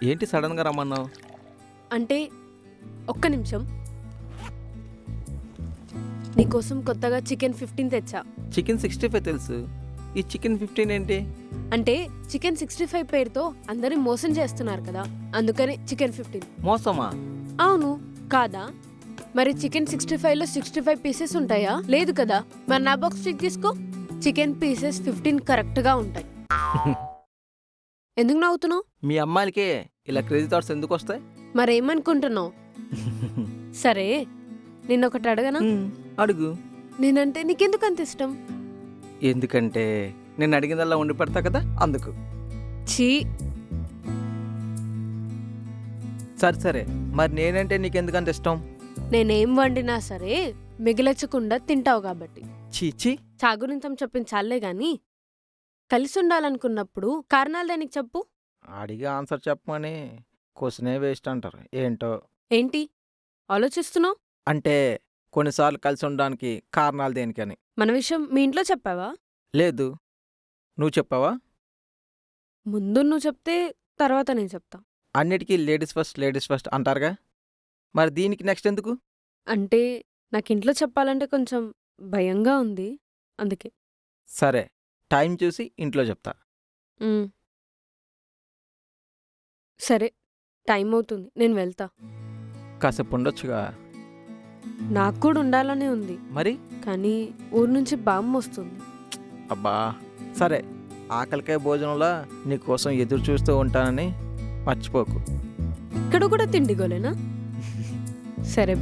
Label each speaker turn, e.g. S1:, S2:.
S1: ఏంటి సడన్గా రమ్మన్నావు?
S2: అంటే ఒక్క నిమిషం. నీకోసం కొత్తగా చికెన్ 15 తెచ్చా.
S1: చికెన్ 65 తెలుసు, ఈ చికెన్ 15 ఏంటి?
S2: అంటే చికెన్ 65 పేరుతో అందరిని మోసం చేస్తున్నారు కదా, అందుకని చికెన్ 15.
S1: మోసమా?
S2: అవును కాదా? మరి చికెన్ 65లో 65 పీసెస్ ఉంటాయా? లేదు కదా. మరి నా బాక్స్ చెక్ తీసుకో, చికెన్ పీసెస్ 15 కరెక్ట్గా ఉంటాయి. ఎందుకు నవ్వుతున్నావు?
S1: మీ అమ్మాయిలకే ఇలా క్రేజీ థాట్స్ ఎందుకు వస్తాయి?
S2: మరేమనుకుంటున్నావు? సరే నిన్నొకటి అడగనా?
S1: అడుగు.
S2: నేనంటే నీకెందుకు అంత ఇష్టం?
S1: ఎందుకంటే నేను అడిగిందల్లా ఉండి పెడతా కదా, అందుకు.
S2: ఛీ,
S1: సరే సరే, మరి నేనంటే నీకెందుకంత ఇష్టం?
S2: నేనేం వండినా సరే మిగిలచ్చకుండా తింటావు కాబట్టి.
S1: చీచి.
S2: చాగురింతం చెప్పించాలే గాని కలిసి ఉండాలనుకున్నప్పుడు కారణాలు దానికి చెప్పు.
S1: అడిగి ఆన్సర్ చెప్పమని క్వశ్చనే వేస్ట్ అంటారు. ఏంటో.
S2: ఏంటి ఆలోచిస్తున్నావు?
S1: అంటే కొన్నిసార్లు కలిసి ఉండడానికి కారణాలు దేనికని.
S2: మన విషయం మీ ఇంట్లో చెప్పావా?
S1: లేదు, నువ్వు చెప్పావా?
S2: ముందు నువ్వు చెప్తే తర్వాత నేను చెప్తా.
S1: అన్నిటికీ లేడీస్ ఫస్ట్ అంటారుగా, మరి దీనికి నెక్స్ట్ ఎందుకు?
S2: అంటే నాకు ఇంట్లో చెప్పాలంటే కొంచెం భయంగా ఉంది, అందుకే.
S1: సరే, టైం చూసి ఇంట్లో చెప్తా.
S2: ఉమ్. సరే టైం అవుతుంది, నేను వెళ్తా.
S1: కాసేపు ఉండొచ్చుగా.
S2: నాకు కూడా ఉండాలనే ఉంది,
S1: మరి
S2: కానీ ఊరు నుంచి బామ్మ వస్తుంది.
S1: అబ్బా, సరే, ఆకలికాయ భోజనంలా నీకోసం ఎదురు చూస్తూ ఉంటానని మర్చిపోకు.
S2: ఇక్కడ కూడా తిండిగోలేనా? సరే.